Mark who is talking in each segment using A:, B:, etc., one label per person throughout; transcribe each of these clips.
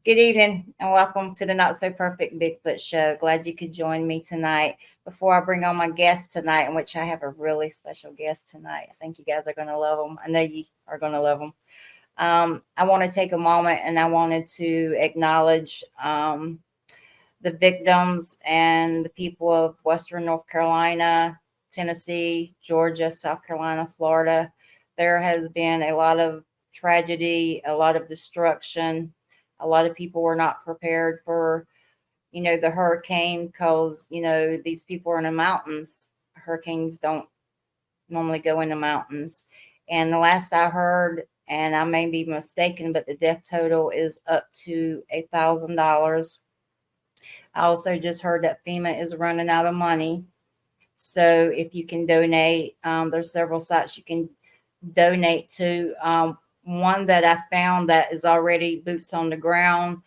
A: Good evening and welcome to the Not So Perfect Bigfoot Show. Glad you could join me tonight. Before I bring on my guest tonight, in which I have a really special guest tonight, I think you guys are going to love them. I know you are going to love them. I want to take a moment and I wanted to acknowledge the victims and the people of Western North Carolina, Tennessee, Georgia, South Carolina, Florida. There has been a lot of tragedy, a lot of destruction. A lot of people were not prepared for, the hurricane because, these people are in the mountains. Hurricanes don't normally go in the mountains. And the last I heard, and I may be mistaken, but the death total is up to $1,000. I also just heard that FEMA is running out of money. So if you can donate, there's several sites you can donate to. One that I found that is already boots on the ground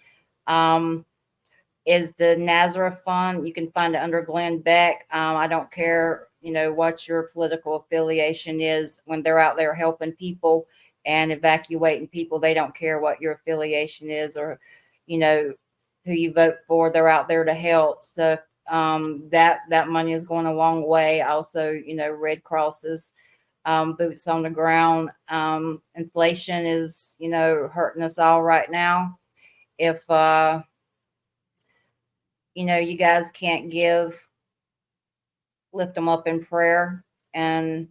A: is the Nazareth Fund. You can find it under Glenn Beck. I don't care, what your political affiliation is. When they're out there helping people and evacuating people, they don't care what your affiliation is or, who you vote for. They're out there to help. So that money is going a long way. Also, Red Crosses, boots on the ground. Inflation is, hurting us all right now. If you guys can't give, lift them up in prayer. And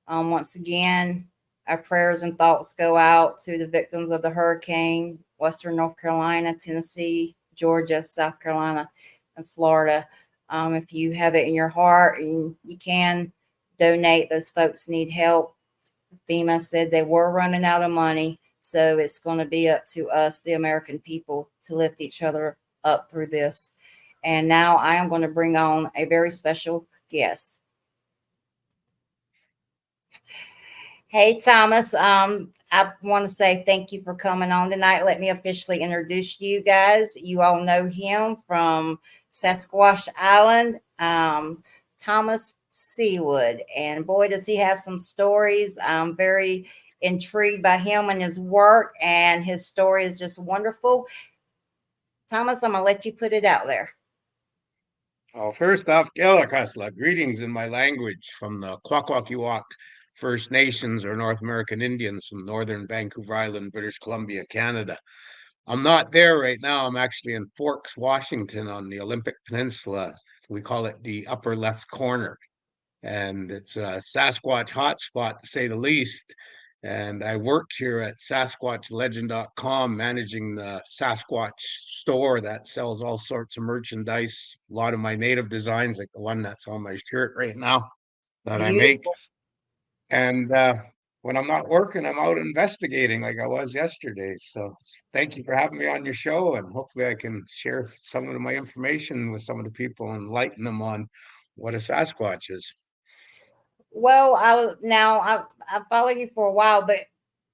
A: once again, our prayers and thoughts go out to the victims of the hurricane, Western North Carolina, Tennessee, Georgia, South Carolina, and Florida. If you have it in your heart and you can donate, those folks need help. FEMA said they were running out of money. So it's going to be up to us, the American people, to lift each other up through this. And now I am going to bring on a very special guest. Hey, Thomas. I want to say thank you for coming on tonight. Let me officially introduce you guys. You all know him from Sasquatch Island, Thomas Seawood. And boy, does he have some stories. I'm very intrigued by him and his work, and his story is just wonderful. Thomas, I'm going to let you put it out there.
B: Oh, first off, Kelakasla, greetings in my language from the Kwakwaka'wakw First Nations or North American Indians from northern Vancouver Island, British Columbia, Canada. I'm not there right now. I'm actually in Forks, Washington on the Olympic Peninsula. We call it the upper left corner. And it's a Sasquatch hotspot to say the least. And I work here at SasquatchLegend.com, managing the Sasquatch store that sells all sorts of merchandise. A lot of my native designs, like the one that's on my shirt right now, that I make.
A: Beautiful.
B: And when I'm not working, I'm out investigating like I was yesterday. So thank you for having me on your show. And hopefully I can share some of my information with some of the people and enlighten them on what a Sasquatch is.
A: Well, I followed you for a while, but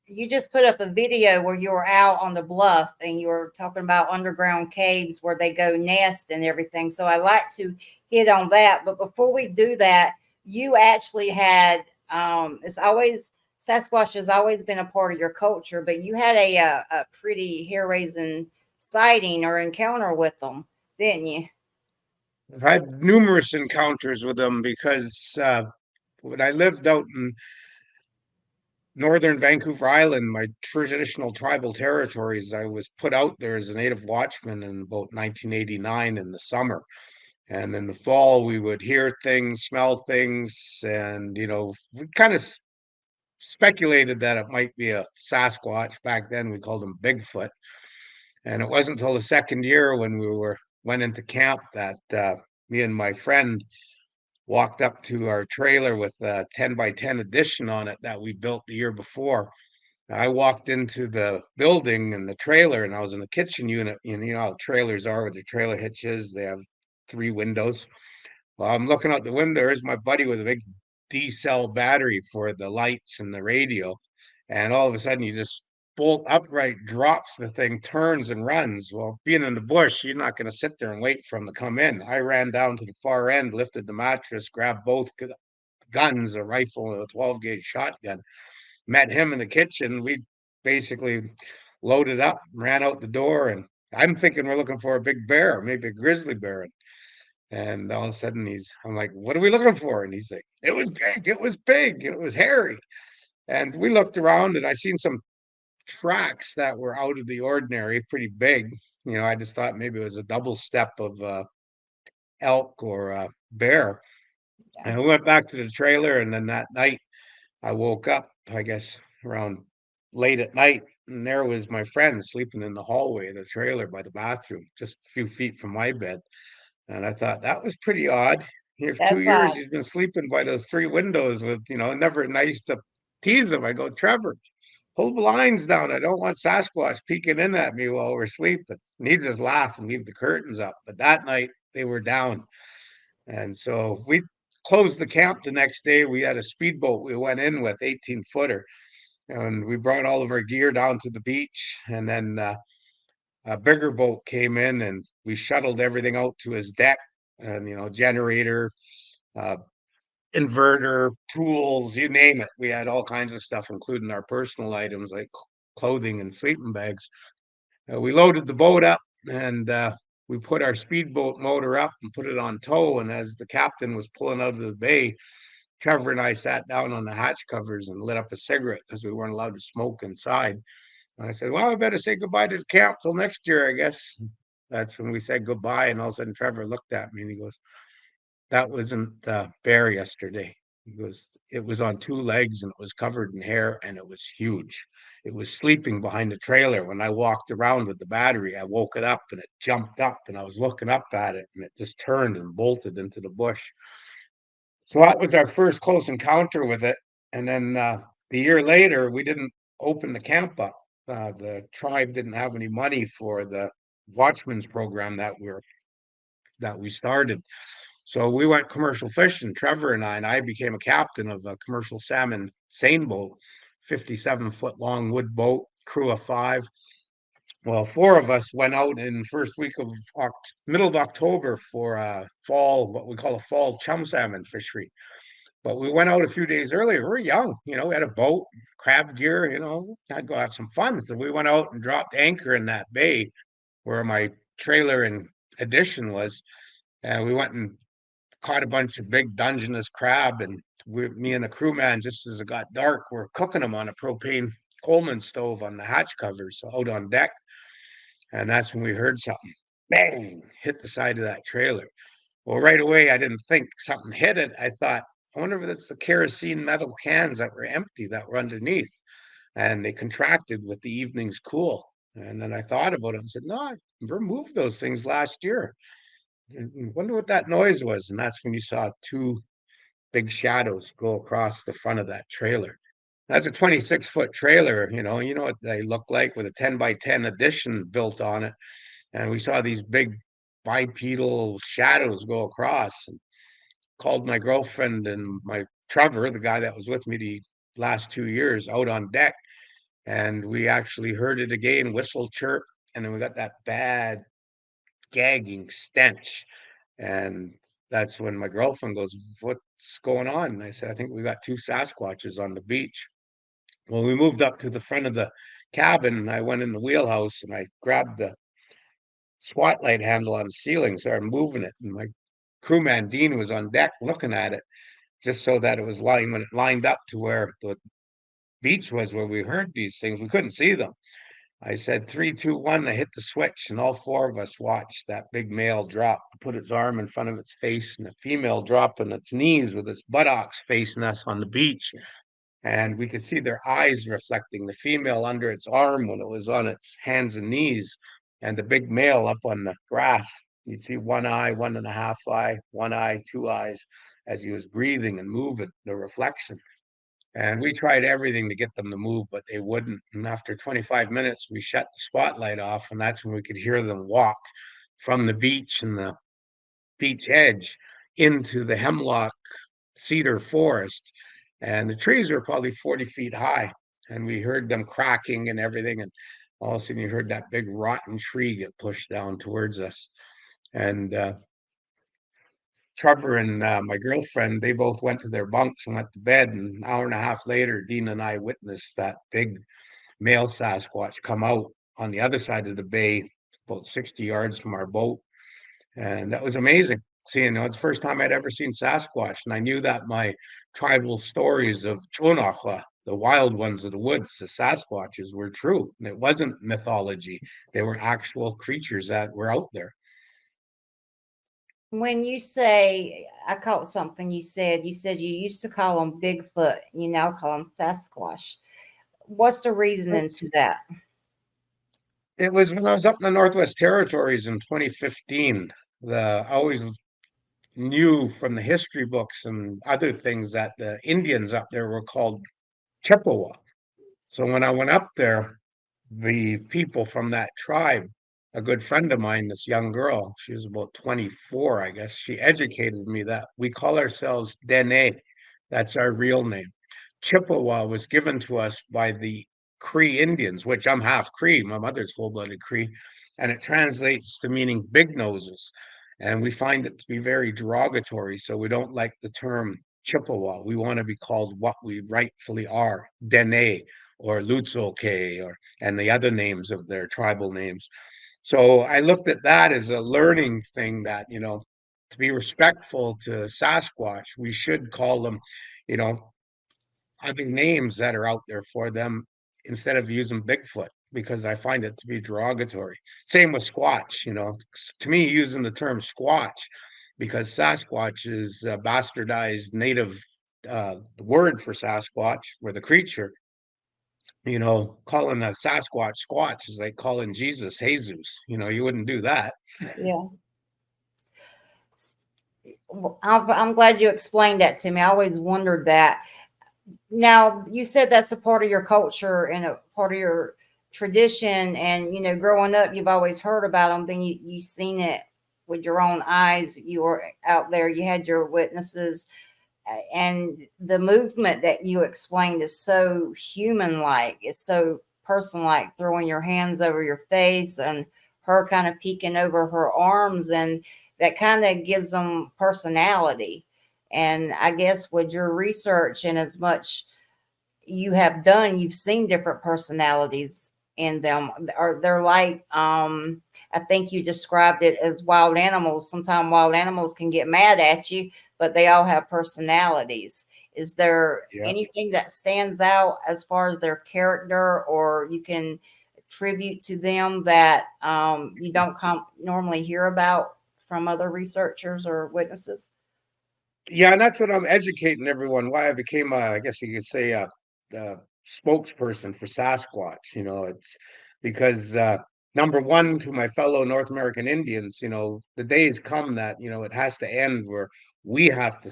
A: you just put up a video where you were out on the bluff and you were talking about underground caves where they go nest and everything. So I like to hit on that. But before we do that, you actually had it's always Sasquatch has always been a part of your culture, but you had a pretty hair raising sighting or encounter with them, didn't you?
B: I've had numerous encounters with them because when I lived out in northern Vancouver Island, my traditional tribal territories, I was put out there as a native watchman in about 1989 in the summer. And in the fall, we would hear things, smell things, and, we kind of speculated that it might be a Sasquatch. Back then, we called them Bigfoot. And it wasn't until the second year when went into camp that me and my friend walked up to our trailer with a 10 by 10 addition on it that we built the year before. I walked into the building and the trailer, and I was in the kitchen unit. And you know how trailers are with the trailer hitches, they have three windows. Well, I'm looking out the window. There's my buddy with a big D cell battery for the lights and the radio. And all of a sudden, you just bolt upright, drops the thing, turns and runs. Well, being in the bush, you're not going to sit there and wait for him to come in. I ran down to the far end, lifted the mattress, grabbed both guns, a rifle and a 12 gauge shotgun, met him in the kitchen. We basically loaded up, ran out the door, and I'm thinking we're looking for a big bear, maybe a grizzly bear. And all of a sudden I'm like, what are we looking for? And he's like, it was big, it was hairy. And we looked around and I seen some tracks that were out of the ordinary, pretty big. I just thought maybe it was a double step of elk or bear.
A: Yeah.
B: And we went back to the trailer, and then that night I woke up, I guess around late at night, and there was my friend sleeping in the hallway of the trailer by the bathroom, just a few feet from my bed. And I thought that was pretty odd. Here for two
A: That's
B: years,
A: odd.
B: he's been sleeping by those three windows with, never nice to tease him. I go, Trevor, pull the blinds down. I don't want Sasquatch peeking in at me while we're sleeping. And he just laughed and leave the curtains up. But that night they were down. And so we closed the camp the next day. We had a speedboat we went in with, 18-footer. And we brought all of our gear down to the beach. And then a bigger boat came in and we shuttled everything out to his deck and, generator, uh, inverter, tools, you name it. We had all kinds of stuff, including our personal items like clothing and sleeping bags. We loaded the boat up and we put our speedboat motor up and put it on tow. And as the captain was pulling out of the bay, Trevor and I sat down on the hatch covers and lit up a cigarette because we weren't allowed to smoke inside. And I said, well, I better say goodbye to the camp till next year, I guess. That's when we said goodbye. And all of a sudden, Trevor looked at me and he goes, that wasn't bear yesterday. It was on two legs and it was covered in hair and it was huge. It was sleeping behind the trailer. When I walked around with the battery, I woke it up and it jumped up and I was looking up at it and it just turned and bolted into the bush. So that was our first close encounter with it. And then the year later, we didn't open the camp up. The tribe didn't have any money for the watchman's program that we started. So we went commercial fishing. Trevor and I became a captain of a commercial salmon seine boat, 57-foot long wood boat, crew of five. Well, four of us went out in first week of middle of October for a fall, what we call a fall chum salmon fishery. But we went out a few days earlier. We were young, we had a boat, crab gear, had to go have some fun. So we went out and dropped anchor in that bay where my trailer and addition was. And we went and caught a bunch of big Dungeness crab, and me and the crewman, just as it got dark, we're cooking them on a propane Coleman stove on the hatch covers out on deck. And that's when we heard something, bang, hit the side of that trailer. Well, right away, I didn't think something hit it. I thought, I wonder if it's the kerosene metal cans that were empty that were underneath. And they contracted with the evening's cool. And then I thought about it and said, no, I removed those things last year. I wonder what that noise was. And that's when you saw two big shadows go across the front of that trailer. That's a 26-foot trailer, what they look like with a 10 by 10 addition built on it. And we saw these big bipedal shadows go across and called my girlfriend and my Trevor, the guy that was with me the last 2 years, out on deck. And we actually heard it again, whistle chirp. And then we got that bad gagging stench. And that's when my girlfriend goes, what's going on? And I said, I think we got two Sasquatches on the beach. Well, we moved up to the front of the cabin and I went in the wheelhouse and I grabbed the spotlight handle on the ceiling, started moving it. And my crewman Dean was on deck looking at it just so that it was lying when it lined up to where the beach was where we heard these things. We couldn't see them. I said 3, 2, 1. I hit the switch, and all four of us watched that big male drop, put its arm in front of its face, and the female drop on its knees with its buttocks facing us on the beach. And we could see their eyes reflecting the female under its arm when it was on its hands and knees, and the big male up on the grass. You'd see one eye, 1.5 eye, one eye, two eyes as he was breathing and moving, the reflection. And we tried everything to get them to move, but they wouldn't. And after 25 minutes, we shut the spotlight off, and that's when we could hear them walk from the beach and the beach edge into the hemlock cedar forest. And the trees were probably 40 feet high. And we heard them cracking and everything. And all of a sudden, you heard that big rotten tree get pushed down towards us. And Trevor and my girlfriend, they both went to their bunks and went to bed. And an hour and a half later, Dean and I witnessed that big male Sasquatch come out on the other side of the bay about 60 yards from our boat. And that was amazing seeing, it's the first time I'd ever seen Sasquatch. And I knew that my tribal stories of Dzoonakwa, the wild ones of the woods, the Sasquatches, were true. It wasn't mythology. They were actual creatures that were out there.
A: When you say, I caught something you said you used to call them Bigfoot, you now call them Sasquatch. What's the reasoning to that?
B: It was when I was up in the Northwest Territories in 2015. I always knew from the history books and other things that the Indians up there were called Chippewa. So when I went up there, the people from that tribe, a good friend of mine, this young girl, she was about 24, I guess, she educated me that we call ourselves Dene. That's our real name. Chippewa was given to us by the Cree Indians, which I'm half Cree. My mother's full-blooded Cree, and it translates to meaning big noses. And we find it to be very derogatory, so we don't like the term Chippewa. We want to be called what we rightfully are, Dene or Lutzoke or and the other names of their tribal names. So I looked at that as a learning thing that, to be respectful to Sasquatch, we should call them, you know, other names that are out there for them instead of using Bigfoot because I find it to be derogatory. Same with Squatch, to me, using the term Squatch because Sasquatch is a bastardized native word for Sasquatch, for the creature. Calling a Sasquatch Squatch is like calling Jesus Jesus. You wouldn't do that.
A: Yeah. I'm glad you explained that to me. I always wondered that. Now, you said that's a part of your culture and a part of your tradition. And, growing up, you've always heard about them. Then you seen it with your own eyes. You were out there, you had your witnesses. And the movement that you explained is so human like, it's so person like, throwing your hands over your face and her kind of peeking over her arms, and that kind of gives them personality. And I guess with your research and as much you have done, you've seen different personalities in them, or they're like, I think you described it as wild animals. Sometimes wild animals can get mad at you, but they all have personalities. Is there
B: Yeah.
A: anything that stands out as far as their character, or you can attribute to them that you don't normally hear about from other researchers or witnesses?
B: Yeah, and that's what I'm educating everyone. Why I became, I guess you could say, a spokesperson for Sasquatch. It's because number one, to my fellow North American Indians, the days come that it has to end where we have to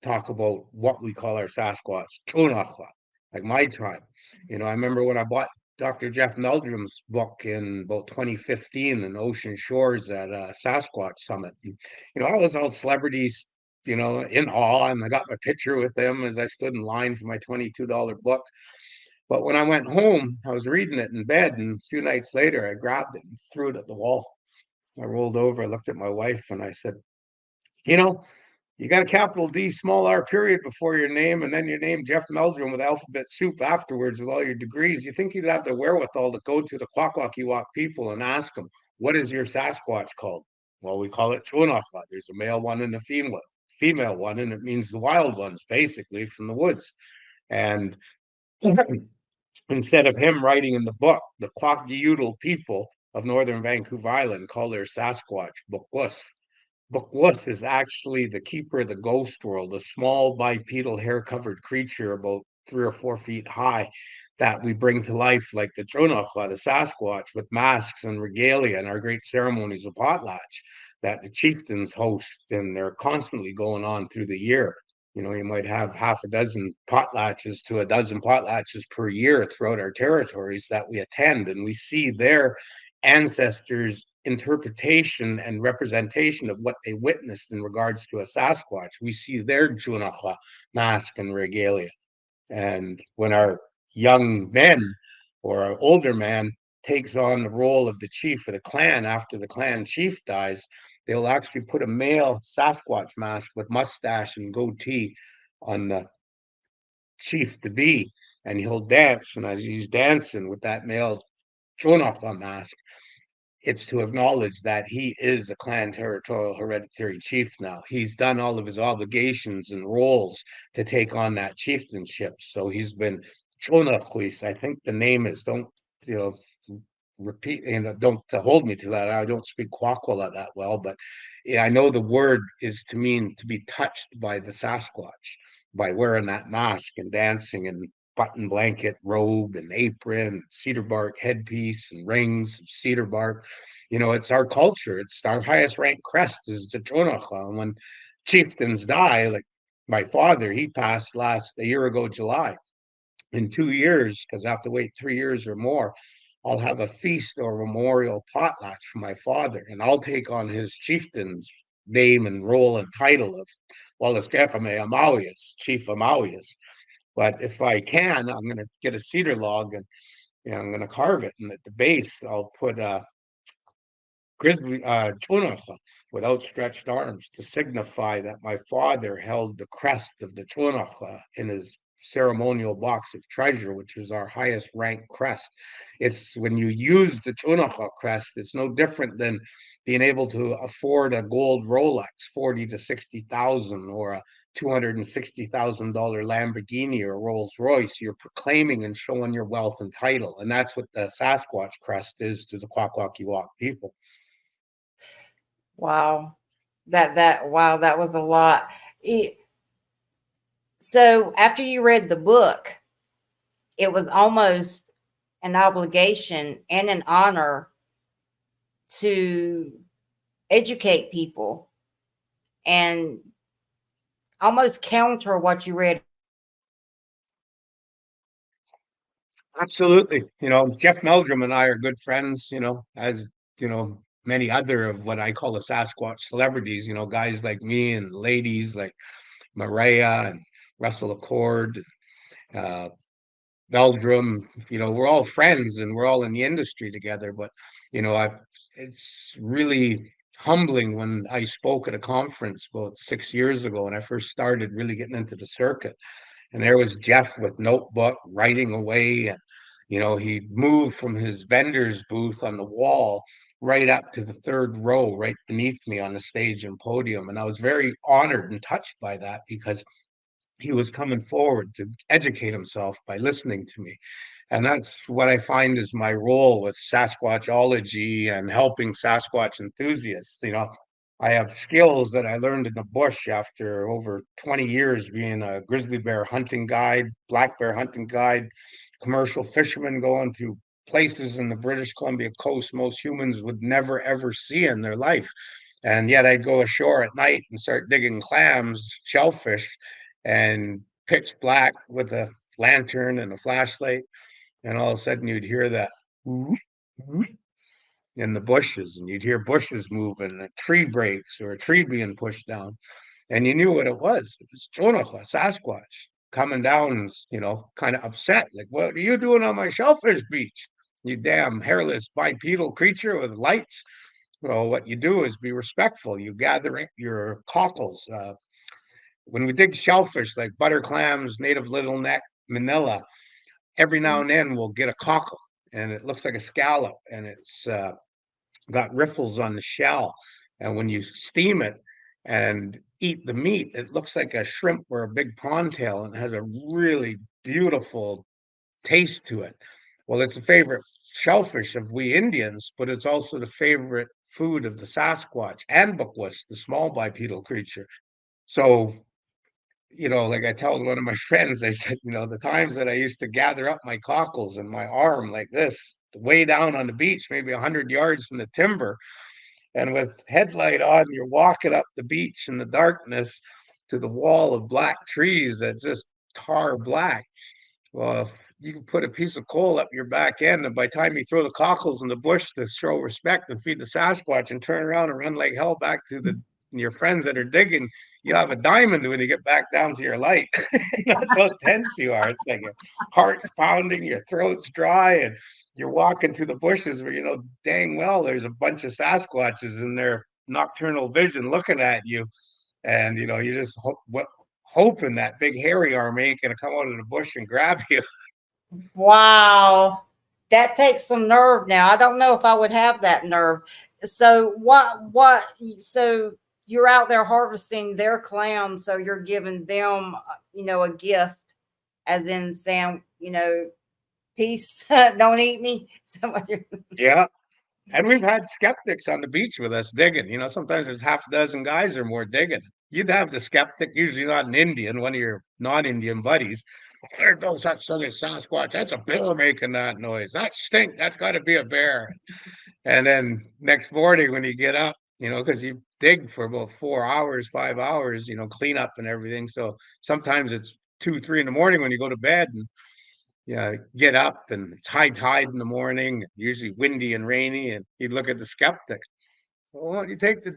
B: talk about what we call our Sasquatch, Dzoonakwa, like my tribe. I remember when I bought Dr. Jeff Meldrum's book in about 2015 in Ocean Shores at Sasquatch Summit. And, all those old celebrities, in awe, and I got my picture with them as I stood in line for my $22 book. But when I went home, I was reading it in bed, and a few nights later, I grabbed it and threw it at the wall. I rolled over, I looked at my wife, and I said, you know, you got a capital D, small r period before your name, and then your name, Jeff Meldrum, with alphabet soup afterwards with all your degrees. You think you'd have the wherewithal to go to the Kwakwaka'wakw people and ask them, what is your Sasquatch called? Well, we call it Dzoonakwa. There's a male one and a female one, and it means the wild ones, basically, from the woods. And instead of him writing in the book, the Kwakwaka'wakw people of northern Vancouver Island call their Sasquatch Bukwas. Bukwas is actually the keeper of the ghost world, a small bipedal hair-covered creature about 3 or 4 feet high that we bring to life like the Dzoonakwa, the Sasquatch, with masks and regalia and our great ceremonies of Potlatch that the chieftains host, and they're constantly going on through the year. You might have half a dozen potlatches to a dozen potlatches per year throughout our territories that we attend, and we see their ancestors' interpretation and representation of what they witnessed in regards to a Sasquatch. We see their Dzoonakwa mask and regalia. And when our young men or our older man takes on the role of the chief of the clan after the clan chief dies, they'll actually put a male Sasquatch mask with mustache and goatee on the chief to be, and he'll dance. And as he's dancing with that male Dzoonakwa mask, it's to acknowledge that he is a clan territorial hereditary chief now. He's done all of his obligations and roles to take on that chieftainship. So he's been Dzoonakwa, I think the name is. Don't you know? Repeat, don't hold me to that. I don't speak Kwakwaka'wakw that well, but yeah, I know the word is to mean to be touched by the Sasquatch by wearing that mask and dancing and button blanket robe and apron, cedar bark headpiece and rings of cedar bark. It's our culture. It's our highest ranked crest is the Dzoonakwa. And when chieftains die, like my father, he passed a year ago, July. In 2 years, because I have to wait 3 years or more, I'll have a feast or memorial potlatch for my father, and I'll take on his chieftain's name and role and title of Wallace Amawias, Chief Amawias. But if I can, I'm going to get a cedar log and I'm going to carve it, and at the base I'll put a grizzly Dzoonakwa with outstretched arms to signify that my father held the crest of the Dzoonakwa in his ceremonial box of treasure, which is our highest rank crest. It's when you use the Dzoonakwa crest, it's no different than being able to afford a gold Rolex, 40 to 60,000, or a $260,000 Lamborghini or Rolls Royce. You're proclaiming and showing your wealth and title, and that's what the Sasquatch crest is to the Kwakwaka'wakw people.
A: Wow. Wow, that was a lot. So after you read the book, it was almost an obligation and an honor to educate people and almost counter what you read.
B: Absolutely. Jeff Meldrum and I are good friends, as, many other of what I call the Sasquatch celebrities, guys like me and ladies like Maria and Russell Accord, uh, Meldrum, we're all friends and we're all in the industry together. But, it's really humbling when I spoke at a conference about 6 years ago when I first started really getting into the circuit. And there was Jeff with notebook writing away. And, he moved from his vendor's booth on the wall right up to the third row, right beneath me on the stage and podium. And I was very honored and touched by that because he was coming forward to educate himself by listening to me. And that's what I find is my role with Sasquatchology and helping Sasquatch enthusiasts. I have skills that I learned in the bush after over 20 years being a grizzly bear hunting guide, black bear hunting guide, commercial fisherman going to places in the British Columbia coast most humans would never ever see in their life. And yet I'd go ashore at night and start digging clams, shellfish, and pitch black with a lantern and a flashlight. And all of a sudden you'd hear that in the bushes, and you'd hear bushes moving, a tree breaks or a tree being pushed down. And you knew what it was. It was Dzoonakwa, Sasquatch, coming down, kind of upset. Like, what are you doing on my shellfish beach? You damn hairless bipedal creature with lights. Well, what you do is be respectful. You gather your cockles. When we dig shellfish like butter clams, native little neck, manila, every now and then we'll get a cockle and it looks like a scallop and it's got riffles on the shell. And when you steam it and eat the meat, it looks like a shrimp or a big prawn tail and has a really beautiful taste to it. Well, it's a favorite shellfish of we Indians, but it's also the favorite food of the Sasquatch and Bighouse, the small bipedal creature. So like I told one of my friends, I said, the times that I used to gather up my cockles in my arm like this, way down on the beach, maybe 100 yards from the timber, and with headlight on, you're walking up the beach in the darkness to the wall of black trees that's just tar black. Well, you can put a piece of coal up your back end, and by the time you throw the cockles in the bush to show respect and feed the Sasquatch and turn around and run like hell back to your friends that are digging, you have a diamond when you get back down to your light. That's how tense you are. It's like your heart's pounding, your throat's dry, and you're walking to the bushes where dang well there's a bunch of Sasquatches in their nocturnal vision looking at you, and you just hoping that big hairy arm ain't gonna come out of the bush and grab you.
A: Wow. that takes some nerve now. I don't know if I would have that nerve. So so you're out there harvesting their clams, so you're giving them, a gift, as in saying, peace, don't eat me. So
B: Yeah. And we've had skeptics on the beach with us digging. Sometimes there's half a dozen guys or more digging. You'd have the skeptic, usually not an Indian, one of your non-Indian buddies. There's no such thing as Sasquatch. That's a bear making that noise. That stink. That's got to be a bear. And then next morning when you get up, because you dig for about 4 hours, 5 hours, clean up and everything. So sometimes it's 2, 3 in the morning when you go to bed, and get up and it's high tide in the morning, usually windy and rainy, and you'd look at the skeptic. Well, why don't you take the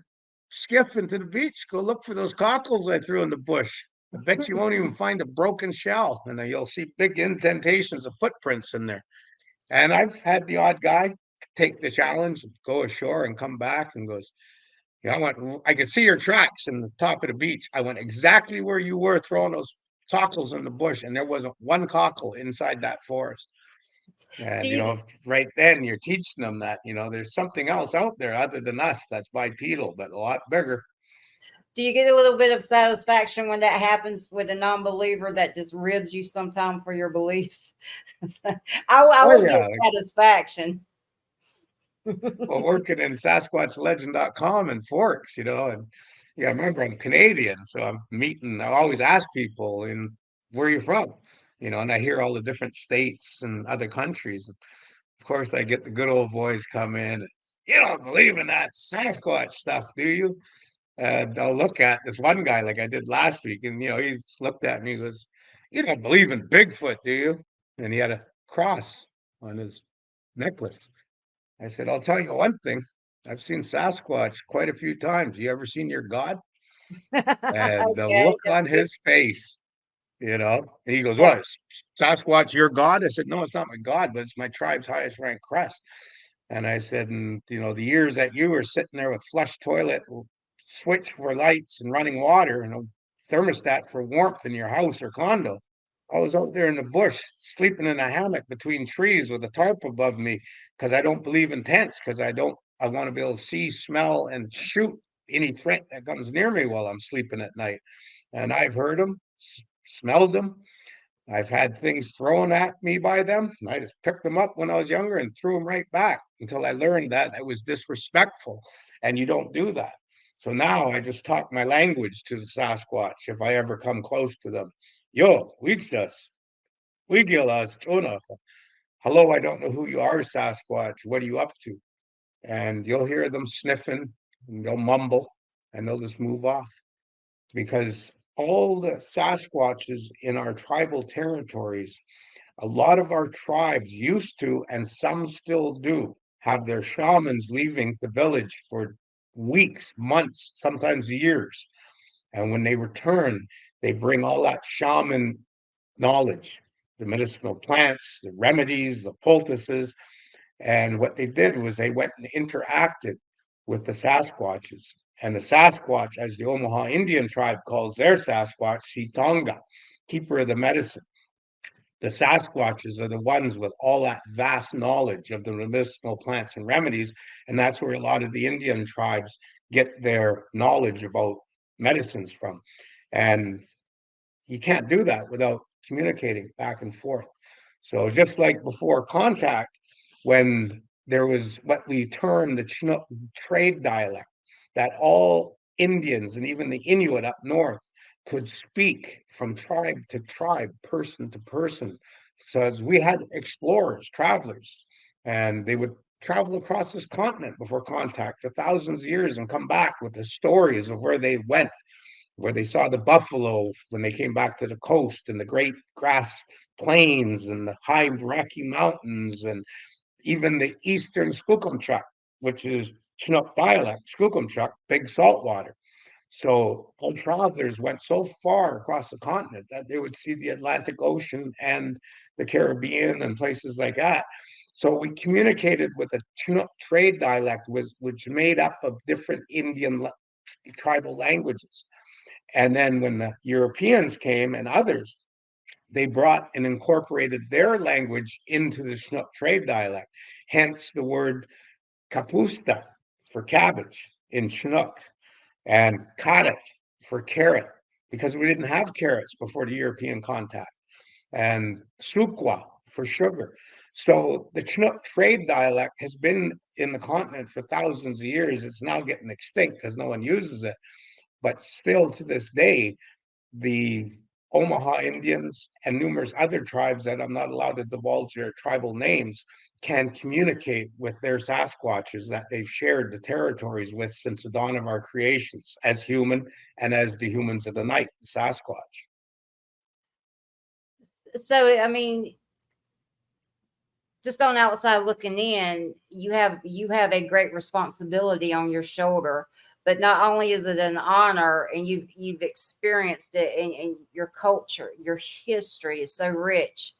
B: skiff into the beach? Go look for those cockles I threw in the bush. I bet you won't even find a broken shell, and then you'll see big indentations of footprints in there. And I've had the odd guy take the challenge, go ashore, and come back and goes, I could see your tracks in the top of the beach. I went exactly where you were throwing those cockles in the bush, and there wasn't one cockle inside that forest.
A: do
B: And
A: you
B: right then you're teaching them that there's something else out there other than us that's bipedal, but a lot bigger.
A: do you get a little bit of satisfaction when that happens with a non-believer that just ribs you sometime for your beliefs? I
B: Oh
A: would get
B: yeah,
A: satisfaction.
B: well, working in SasquatchLegend.com and Forks, and yeah, remember I'm Canadian, so I always ask people where you're from, and I hear all the different states and other countries. Of course, I get the good old boys come in. You don't believe in that Sasquatch stuff, do you? And I'll look at this one guy like I did last week, and he's looked at me. He goes, "You don't believe in Bigfoot, do you?" And he had a cross on his necklace. I said, "I'll tell you one thing. I've seen Sasquatch quite a few times. You ever seen your God?" And the
A: Okay,
B: look
A: that's
B: on
A: good.
B: his face, and he goes,
A: Yeah.
B: "What, is Sasquatch your God?" I said, "No, it's not my God, but it's my tribe's highest ranked crest." And I said, "And the years that you were sitting there with flush toilet, switch for lights and running water, and a thermostat for warmth in your house or condo, I was out there in the bush sleeping in a hammock between trees with a tarp above me because I don't believe in tents because I want to be able to see, smell, and shoot any threat that comes near me while I'm sleeping at night. And I've heard them, smelled them. I've had things thrown at me by them. I just picked them up when I was younger and threw them right back until I learned that it was disrespectful and you don't do that. So now I just talk my language to the Sasquatch if I ever come close to them. Yo, Weeksas, Weegilas, Dzoonakwa. Hello, I don't know who you are, Sasquatch. What are you up to? And you'll hear them sniffing and they'll mumble and they'll just move off because all the Sasquatches in our tribal territories, a lot of our tribes used to, and some still do, have their shamans leaving the village for weeks, months, sometimes years. And when they return, they bring all that shaman knowledge, the medicinal plants, the remedies, the poultices. And what they did was they went and interacted with the Sasquatches. And the Sasquatch, as the Omaha Indian tribe calls their Sasquatch, Sitonga, keeper of the medicine. The Sasquatches are the ones with all that vast knowledge of the medicinal plants and remedies. And that's where a lot of the Indian tribes get their knowledge about medicines from. And you can't do that without communicating back and forth. So just like before contact, when there was what we term the Chinook trade dialect, that all Indians and even the Inuit up north could speak from tribe to tribe, person to person. So as we had explorers, travelers, and they would travel across this continent before contact for thousands of years and come back with the stories of where they went, where they saw the buffalo when they came back to the coast and the great grass plains and the high Rocky Mountains and even the eastern Skookumchuck, which is Chinook dialect, Skookumchuck, big saltwater. So all travelers went so far across the continent that they would see the Atlantic Ocean and the Caribbean and places like that. So we communicated with a Chinook trade dialect, which made up of different Indian tribal languages. And then when the Europeans came and others, they brought and incorporated their language into the Chinook trade dialect, hence the word kapusta for cabbage in Chinook, and karet for carrot, because we didn't have carrots before the European contact, and sukwa for sugar. So the Chinook trade dialect has been in the continent for thousands of years. It's now getting extinct because no one uses it. But still to this day, the Omaha Indians and numerous other tribes that I'm not allowed to divulge their tribal names can communicate with their Sasquatches that they've shared the territories with since the dawn of our creations as human and as the humans of the night, the Sasquatch.
A: So, I mean, just on outside looking in, you have a great responsibility on your shoulder. But not only is it an honor, and you've experienced it, and your culture, your history is so rich.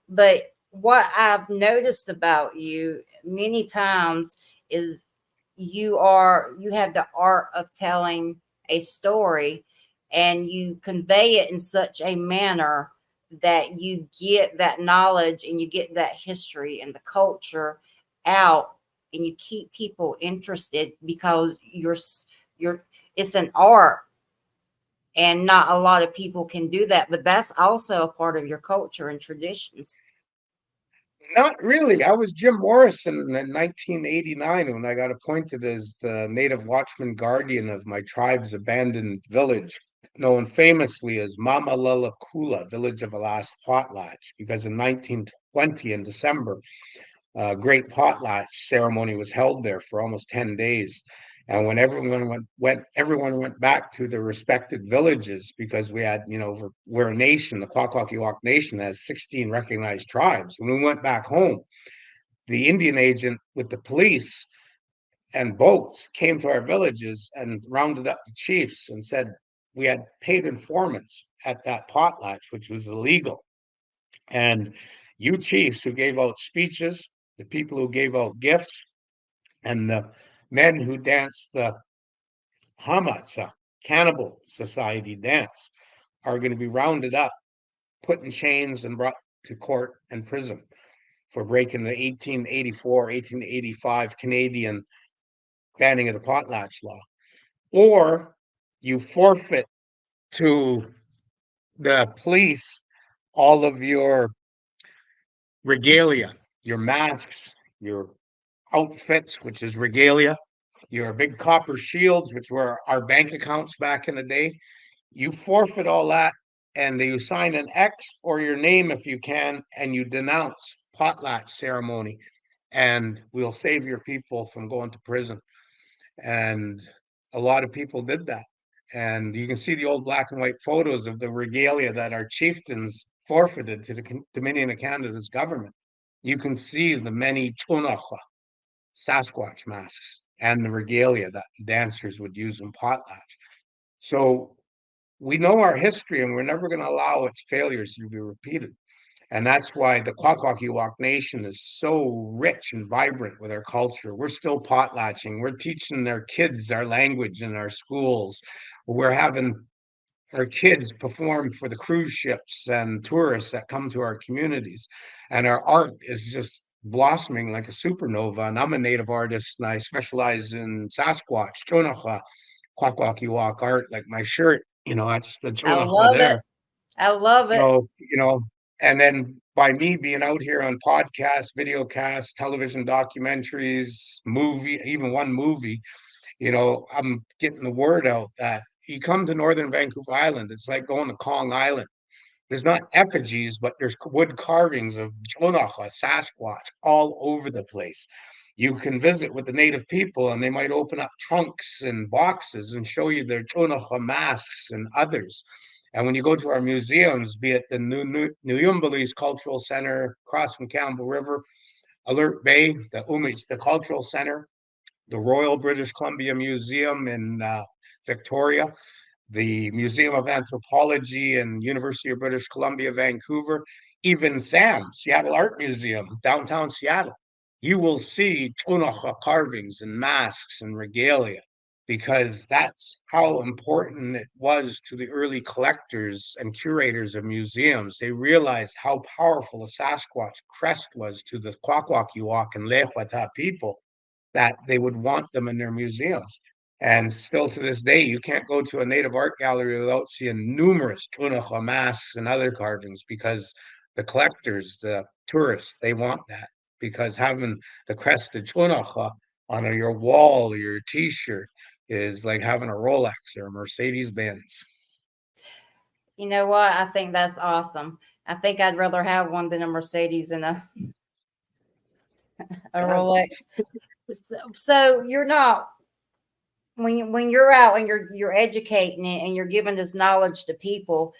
A: But what I've noticed about you many times is you have the art of telling a story, and you convey it in such a manner that you get that knowledge and you get that history and the culture out, and you keep people interested because you're it's an art, and not a lot of people can do that, but that's also a part of your culture and traditions.
B: Not really. I was Jim Morrison in 1989 when I got appointed as the native watchman guardian of my tribe's abandoned village, known famously as Kula, village of the last potlatch, because in 1920 in December, a great potlatch ceremony was held there for almost 10 days. And when everyone went back to their respected villages, because we had, we're a nation, the Kwakwaka'wakw nation has 16 recognized tribes. When we went back home, the Indian agent with the police and boats came to our villages and rounded up the chiefs and said we had paid informants at that potlatch, which was illegal. And you chiefs who gave out speeches, the people who gave out gifts, and the men who danced the Hamatsa, cannibal society dance, are going to be rounded up, put in chains, and brought to court and prison for breaking the 1884, 1885 Canadian banning of the potlatch law. Or you forfeit to the police all of your regalia, your masks, your outfits, which is regalia, your big copper shields, which were our bank accounts back in the day. You forfeit all that, and you sign an X or your name if you can, and you denounce potlatch ceremony, and we'll save your people from going to prison. And a lot of people did that. And you can see the old black and white photos of the regalia that our chieftains forfeited to the Dominion of Canada's government. You can see the many Dzoonakwa, Sasquatch masks, and the regalia that dancers would use in potlatch. So we know our history, and we're never going to allow its failures to be repeated. And that's why the Kwakwaka'wakw Nation is so rich and vibrant with our culture. We're still potlatching. We're teaching their kids our language in our schools. We're having our kids perform for the cruise ships and tourists that come to our communities. And our art is just blossoming like a supernova. And I'm a native artist, and I specialize in Sasquatch, Dzoonakwa, Kwakwaka'wakw art, like my shirt. That's the
A: I
B: Dzoonakwa
A: love it.
B: there.
A: I love it.
B: So, and then by me being out here on podcasts, video casts, television documentaries, movie, even one movie, I'm getting the word out that you come to Northern Vancouver Island, it's like going to Kong Island. There's not effigies, but there's wood carvings of Dzoonakwa, Sasquatch all over the place. You can visit with the native people, and they might open up trunks and boxes and show you their Dzoonakwa masks and others. And when you go to our museums, be it the New Cultural Center across from Campbell River, Alert Bay, the Cultural Center, the Royal British Columbia Museum in Victoria, the Museum of Anthropology and University of British Columbia, Vancouver, even SAM, Seattle Art Museum, downtown Seattle, you will see Dzoonakwa carvings and masks and regalia. because that's how important it was to the early collectors and curators of museums. They realized how powerful a Sasquatch crest was to the Kwakwaka'wakw and Lehwata people, that they would want them in their museums. And still to this day, you can't go to a native art gallery without seeing numerous Dzoonakwa masks and other carvings, because the collectors, the tourists, they want that, because having the crest of Dzoonakwa on your wall or your t-shirt is like having a Rolex or a Mercedes Benz.
A: You know what? I think that's awesome. I think I'd rather have one than a Mercedes and a
B: God,
A: Rolex. So you're not, when you're out and you're educating it and you're giving this knowledge to people,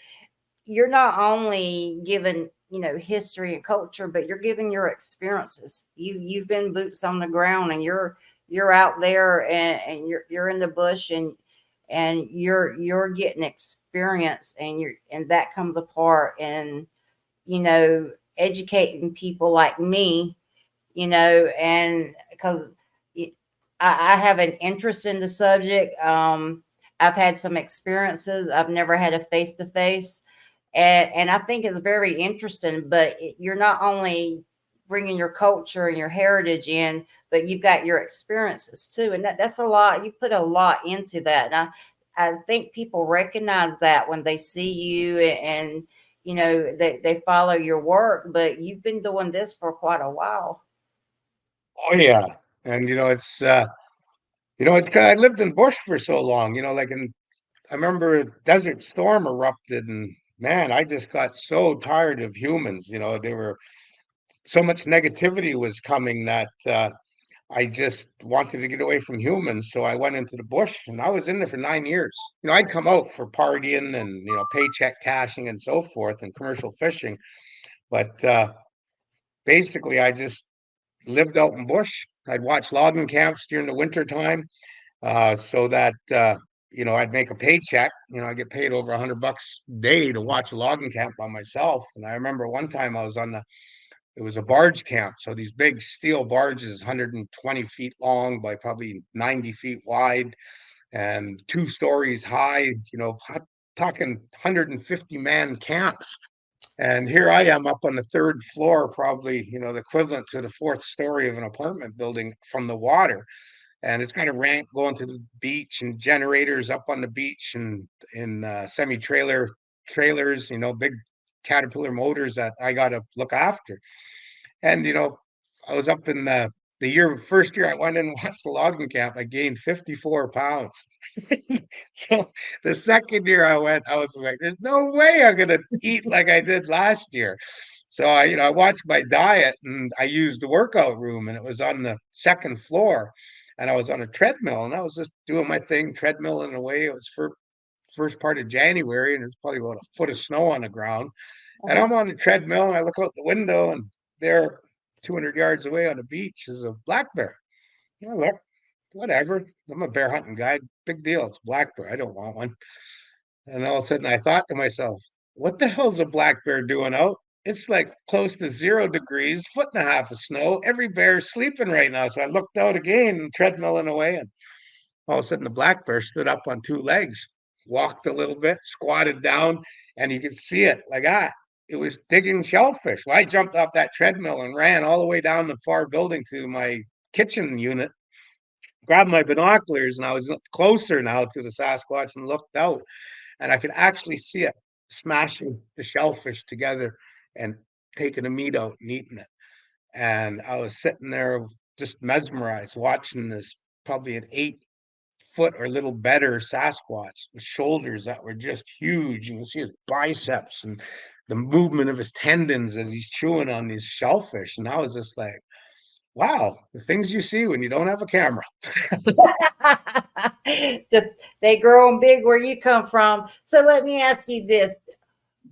A: you're not only giving, history and culture, but you're giving your experiences. You've been boots on the ground, and you're out there, and you're in the bush, and you're getting experience, and that comes apart, and educating people like me, and because I have an interest in the subject. I've had some experiences. I've never had a face to face, and I think it's very interesting. But you're not only bringing your culture and your heritage in, but you've got your experiences too, and that's a lot. You've put a lot into that, and I think people recognize that when they see you, and they follow your work. But you've been doing this for quite a while.
B: oh yeah. And it's good. I lived in bush for so long, I remember a desert storm erupted, and man, I just got so tired of humans. There were so much negativity was coming that I just wanted to get away from humans. So I went into the bush, and I was in there for 9 years. I'd come out for partying and paycheck cashing and so forth, and commercial fishing, but basically I just lived out in bush. I'd watch logging camps during the winter time, so that I'd make a paycheck. I get paid over $100 a day to watch a logging camp by myself. And I remember one time I was it was a barge camp, so these big steel barges, 120 feet long by probably 90 feet wide, and 2 stories high. Talking 150-man camps. And here I am up on the third floor, probably the equivalent to the fourth story of an apartment building from the water, and it's kind of ramp going to the beach, and generators up on the beach, and in semi trailers, big Caterpillar motors that I got to look after. And I was up in first year I went in and watched the logging camp, I gained 54 pounds. So the second year I went, I was like, there's no way I'm gonna eat like I did last year. So I watched my diet, and I used the workout room, and it was on the second floor, and I was on a treadmill, and I was just doing my thing, treadmilling away. It was for first part of January, and there's probably about a foot of snow on the ground. And
A: Uh-huh.
B: I'm on the treadmill, and I look out the window, and there, 200 yards away on the beach, is a black bear. Look, whatever. I'm a bear hunting guy. Big deal. It's a black bear. I don't want one. And all of a sudden, I thought to myself, what the hell's a black bear doing out? It's like close to 0 degrees, foot and a half of snow. Every bear's sleeping right now. So I looked out again, treadmilling away, and all of a sudden the black bear stood up on 2 legs, walked a little bit, squatted down, and you could see it like it was digging shellfish. Well, I jumped off that treadmill and ran all the way down the far building to my kitchen unit, grabbed my binoculars, and I was closer now to the Sasquatch and looked out, and I could actually see it smashing the shellfish together and taking the meat out and eating it. And I was sitting there just mesmerized watching this, probably an 8 foot or a little better Sasquatch with shoulders that were just huge. You can see his biceps and the movement of his tendons as he's chewing on these shellfish. And I was just like, wow, the things you see when you don't have a camera.
A: They grow them big where you come from. So let me ask you this: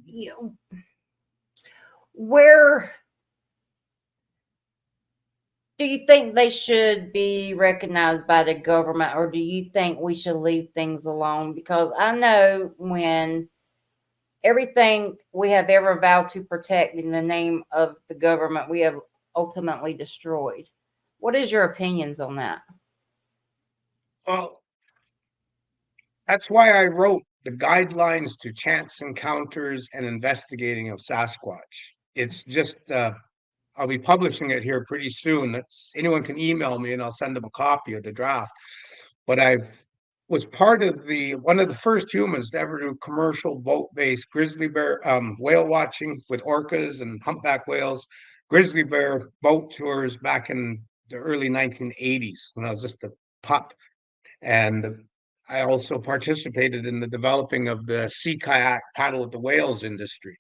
A: you, where do you think they should be recognized by the government, or do you think we should leave things alone? Because I know when everything we have ever vowed to protect in the name of the government, we have ultimately destroyed. What is your opinions on that?
B: Well, That's why I wrote the guidelines to chance encounters and investigating of Sasquatch. It's just I'll be publishing it here pretty soon. That's anyone can email me and I'll send them a copy of the draft. But I've was part of the one of the first humans to ever do commercial boat-based grizzly bear whale watching with orcas and humpback whales, grizzly bear boat tours back in the early 1980s when I was just a pup. And I also participated in the developing of the sea kayak paddle with the whales industry.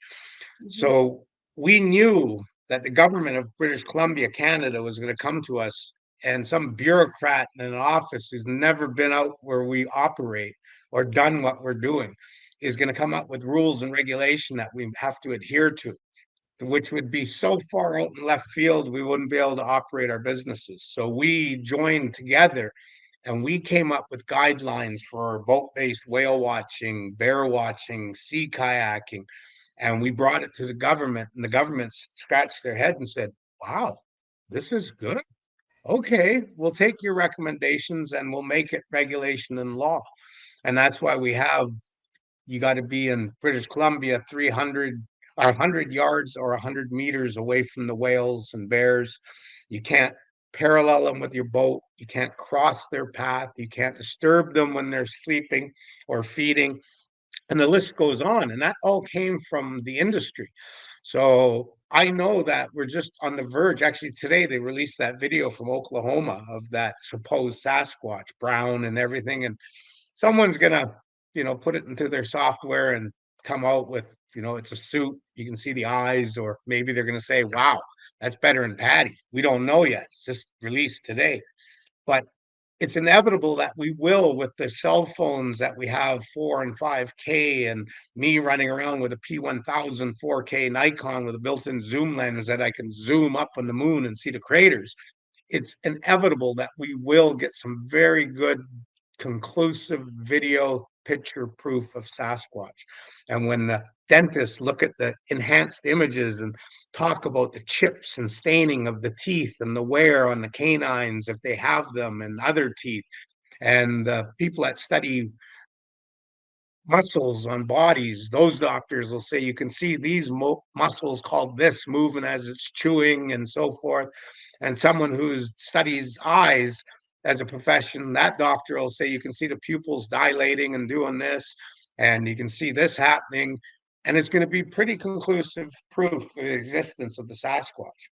B: So we knew that the government of British Columbia, Canada, was going to come to us, and some bureaucrat in an office who's never been out where we operate or done what we're doing is going to come up with rules and regulation that we have to adhere to, which would be so far out in left field, we wouldn't be able to operate our businesses. So we joined together and we came up with guidelines for boat-based whale watching, bear watching, sea kayaking, and we brought it to the government, and the government scratched their head and said, wow, this is good. Okay, we'll take your recommendations and we'll make it regulation and law. And that's why we have, you got to be in British Columbia 300 or 100 yards or 100 meters away from the whales and bears. You can't parallel them with your boat. You can't cross their path. You can't disturb them when they're sleeping or feeding. And the list goes on. And that all came from the industry. So I know that we're just on the verge. Actually, today they released that video from Oklahoma of that supposed Sasquatch, brown and everything. And someone's gonna, put it into their software and come out with, it's a suit. You can see the eyes, or maybe they're gonna say, wow, that's better than Patty. We don't know yet. It's just released today. But it's inevitable that we will, with the cell phones that we have 4 and 5K, and me running around with a P1000 4K Nikon with a built-in zoom lens that I can zoom up on the moon and see the craters. It's inevitable that we will get some very good conclusive video picture proof of Sasquatch. And when the dentists look at the enhanced images and talk about the chips and staining of the teeth and the wear on the canines, if they have them, and other teeth, and the people that study muscles on bodies, those doctors will say you can see these muscles called this moving as it's chewing and so forth. And someone who studies eyes as a profession, that doctor will say you can see the pupils dilating and doing this, and you can see this happening. And it's going to be pretty conclusive proof of the existence of the Sasquatch.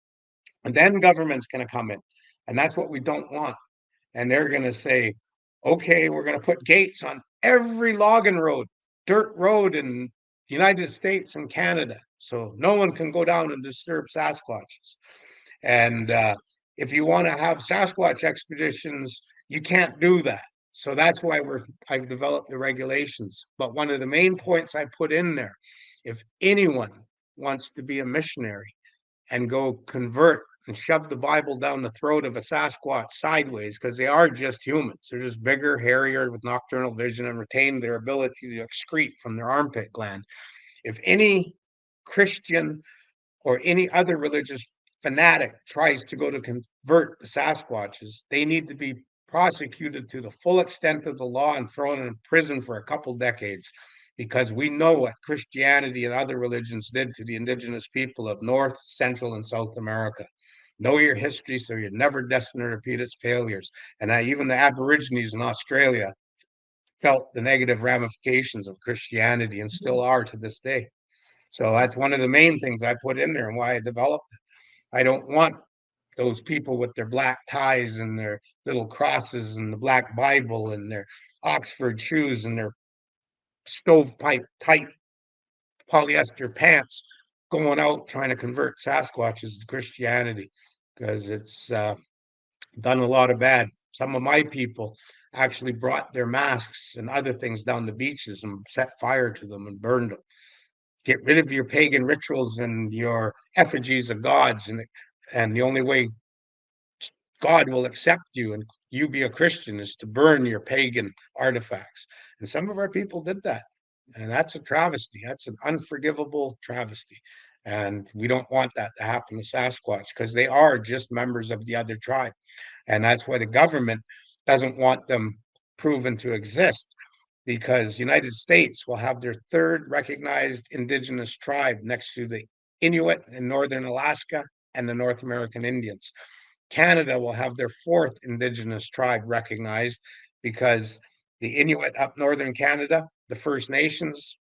B: And then government's going to come in. And that's what we don't want. And they're going to say, okay, we're going to put gates on every logging road, dirt road in the United States and Canada. So no one can go down and disturb Sasquatches. And if you want to have Sasquatch expeditions, you can't do that. So that's why I've developed the regulations. But one of the main points I put in there, if anyone wants to be a missionary and go convert and shove the Bible down the throat of a Sasquatch sideways, because they are just humans. They're just bigger, hairier, with nocturnal vision, and retain their ability to excrete from their armpit gland. If any Christian or any other religious fanatic tries to go to convert the Sasquatches, they need to be prosecuted to the full extent of the law and thrown in prison for a couple decades, because we know what Christianity and other religions did to the indigenous people of North, Central, and South America. Know your history so you're never destined to repeat its failures. And even the Aborigines in Australia felt the negative ramifications of Christianity and still are to this day. So that's one of the main things I put in there and why I developed it. I don't want those people with their black ties and their little crosses and the black Bible and their Oxford shoes and their stovepipe tight polyester pants going out trying to convert Sasquatches to Christianity, because it's done a lot of bad. Some of my people actually brought their masks and other things down the beaches and set fire to them and burned them. Get rid of your pagan rituals and your effigies of gods, and the only way God will accept you and you be a Christian is to burn your pagan artifacts. And some of our people did that. And that's a travesty. That's an unforgivable travesty. And we don't want that to happen to Sasquatch, because they are just members of the other tribe. And that's why the government doesn't want them proven to exist. because United States will have their third recognized indigenous tribe next to the Inuit in northern Alaska and the North American Indians. Canada will have their fourth indigenous tribe recognized because the Inuit up northern Canada, the First Nations,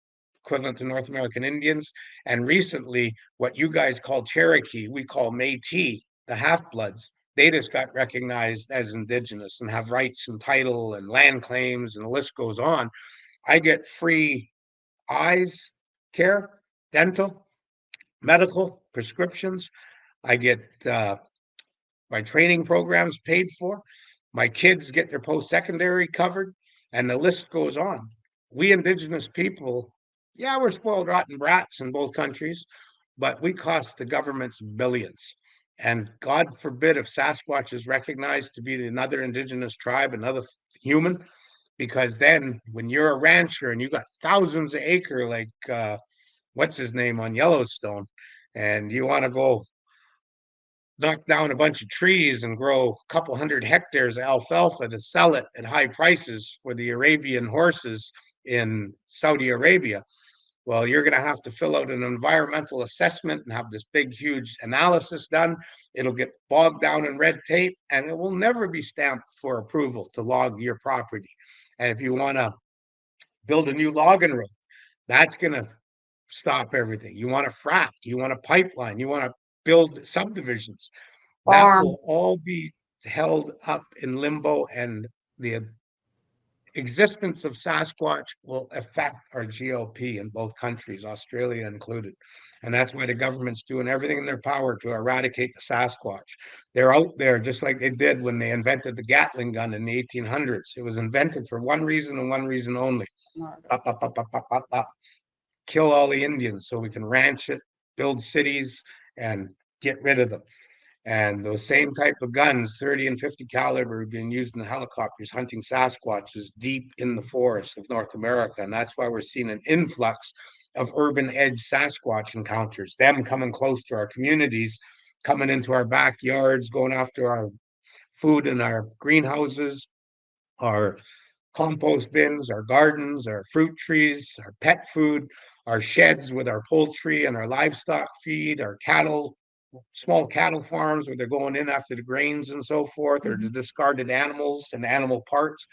B: equivalent to North American Indians, and recently what you guys call Cherokee, we call Métis, the half-bloods. They just got recognized as indigenous and have rights and title and land claims, and the list goes on. I get free eyes care, dental, medical, prescriptions. I get my training programs paid for. My kids get their post-secondary covered, and the list goes on. We indigenous people, yeah, we're spoiled rotten brats in both countries, but we cost the governments billions. And God forbid if Sasquatch is recognized to be another indigenous tribe, another human, because then when you're a rancher and you got thousands of acre like what's his name on Yellowstone, and you want to go knock down a bunch of trees and grow a couple hundred hectares of alfalfa to sell it at high prices for the Arabian horses in Saudi Arabia. Well, you're going to have to fill out an environmental assessment and have this big, huge analysis done. It'll get bogged down in red tape, and it will never be stamped for approval to log your property. And if you want to build a new logging road, that's going to stop everything. You want to frack, you want a pipeline, you want to build subdivisions. That
A: Farm.
B: will all be held up in limbo, and the existence of Sasquatch will affect our GOP in both countries, Australia included. And that's why the government's doing everything in their power to eradicate the Sasquatch. They're out there just like they did when they invented the Gatling gun in the 1800s. It was invented for one reason and one reason only. Up, up, up, up, up, up, up. Kill all the Indians so we can ranch it, build cities, and get rid of them. And those same type of guns, 30 and 50 caliber, being used in helicopters hunting Sasquatches deep in the forests of North America. And that's why we're seeing an influx of urban edge Sasquatch encounters, them coming close to our communities, coming into our backyards, going after our food in our greenhouses, our compost bins, our gardens, our fruit trees, our pet food, our sheds with our poultry and our livestock feed, our cattle, small cattle farms where they're going in after the grains and so forth, or the discarded animals and animal parts.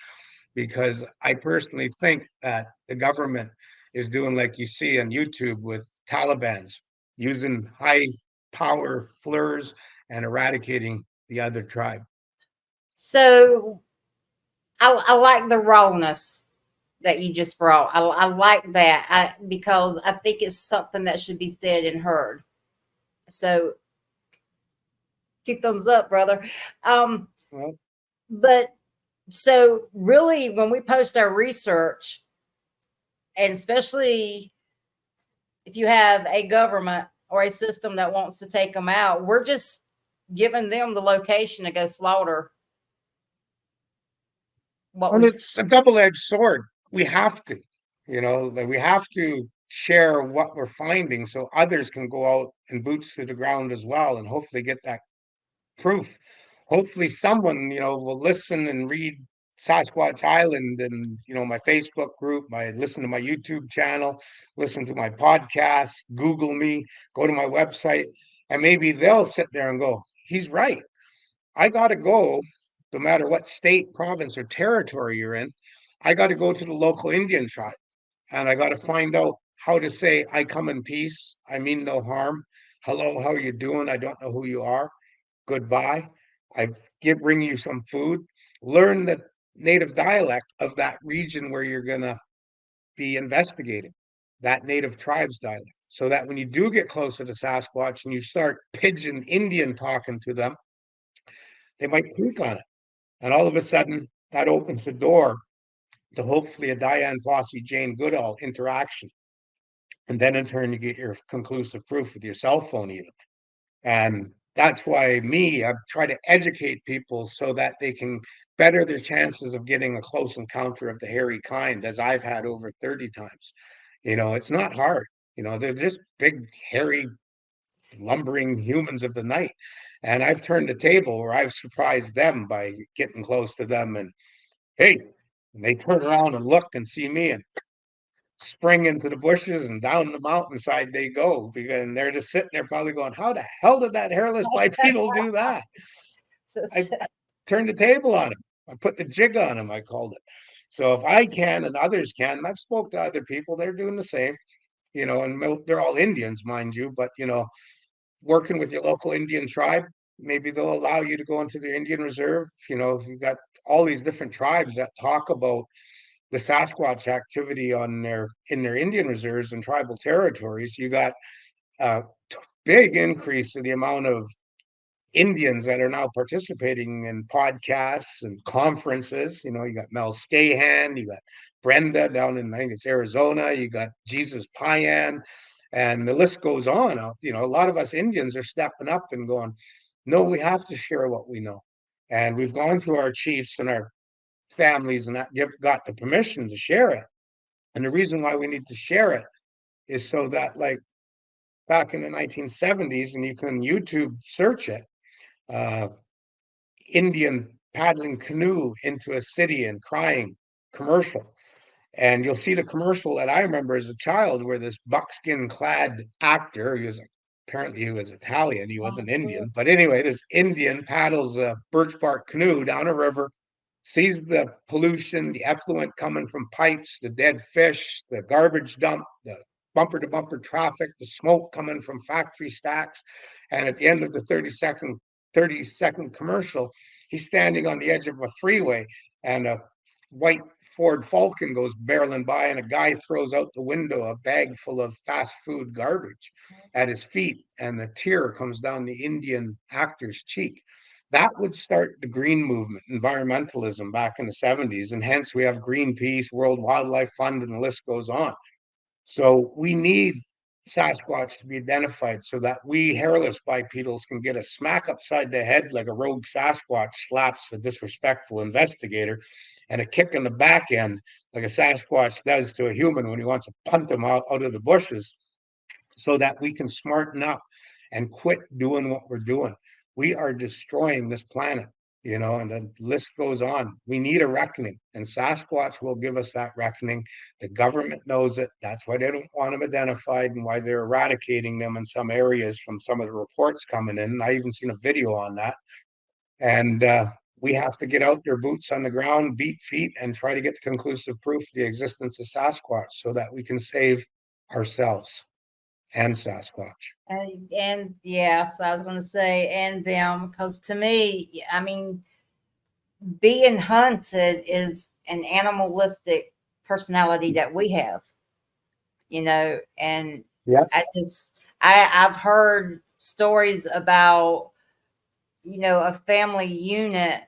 B: Because I personally think that the government is doing like you see on YouTube with Taliban's, using high power flurs and eradicating the other tribe.
A: So I like the rawness that you just brought. I like that because I think it's something that should be said and heard. So 2 thumbs up, brother.
B: Well,
A: But so really, when we post our research, and especially if you have a government or a system that wants to take them out, we're just giving them the location to go slaughter what
B: and
A: we.
B: it's a double-edged sword. We have to, like we have to share what we're finding so others can go out and boots to the ground as well and hopefully get that proof. Hopefully someone, will listen and read Sasquatch Island and, my Facebook group, listen to my YouTube channel, listen to my podcast, Google me, go to my website, and maybe they'll sit there and go, he's right. I got to go, no matter what state, province, or territory you're in, I got to go to the local Indian tribe and I got to find out how to say, I come in peace. I mean no harm. Hello, how are you doing? I don't know who you are. Goodbye. Bring you some food. Learn the native dialect of that region where you're going to be investigating, that native tribe's dialect. So that when you do get closer to Sasquatch and you start pidgin Indian talking to them, they might tweak on it. And all of a sudden, that opens the door to hopefully a Diane Fossey, Jane Goodall interaction. And then in turn, you get your conclusive proof with your cell phone, even. And that's why I try to educate people so that they can better their chances of getting a close encounter of the hairy kind, as I've had over 30 times. It's not hard. They're just big, hairy, lumbering humans of the night. And I've turned the table where I've surprised them by getting close to them and, hey, And they turn around and look and see me and spring into the bushes and down the mountainside they go. And they're just sitting there probably going, how the hell did that hairless bipedal do that?
A: So,
B: I turned the table on him. I put the jig on him, I called it. So if I can and others can, and I've spoke to other people, they're doing the same, and they're all Indians, mind you, but, working with your local Indian tribe, maybe they'll allow you to go into their Indian reserve. If you've got all these different tribes that talk about the Sasquatch activity in their Indian reserves and tribal territories, you got a big increase in the amount of Indians that are now participating in podcasts and conferences. You got Mel Stahan, you got Brenda down in, I think it's Arizona, you got Jesus Payan, and the list goes on. A lot of us Indians are stepping up and going, no, we have to share what we know. And we've gone to our chiefs and our families and got the permission to share it. And the reason why we need to share it is so that, like, back in the 1970s, and you can YouTube search it, uh, Indian paddling canoe into a city and crying commercial. And you'll see the commercial that I remember as a child where this buckskin clad actor, apparently he was Italian, he wasn't Indian. But anyway, this Indian paddles a birch bark canoe down a river, sees the pollution, the effluent coming from pipes, the dead fish, the garbage dump, the bumper to bumper traffic, the smoke coming from factory stacks. And at the end of the 30-second commercial, he's standing on the edge of a freeway and a white Ford Falcon goes barreling by and a guy throws out the window a bag full of fast food garbage at his feet, and a tear comes down the Indian actor's cheek. That would start the green movement, environmentalism back in the 70s, and hence we have Greenpeace, World Wildlife Fund, and the list goes on. So we need Sasquatch to be identified so that we hairless bipedals can get a smack upside the head like a rogue Sasquatch slaps a disrespectful investigator, and a kick in the back end like a Sasquatch does to a human when he wants to punt him out of the bushes, so that we can smarten up and quit doing what we're doing. We are destroying this planet, and the list goes on. We need a reckoning, and Sasquatch will give us that reckoning. The government knows it. That's why they don't want them identified and why they're eradicating them in some areas from some of the reports coming in. I even seen a video on that. And we have to get out there, boots on the ground, beat feet, and try to get the conclusive proof of the existence of Sasquatch so that we can save ourselves and Sasquatch.
A: and yeah, so I was going to say, and them, because to me, I mean, being hunted is an animalistic personality that we have, and
B: Yes.
A: I've heard stories about, a family unit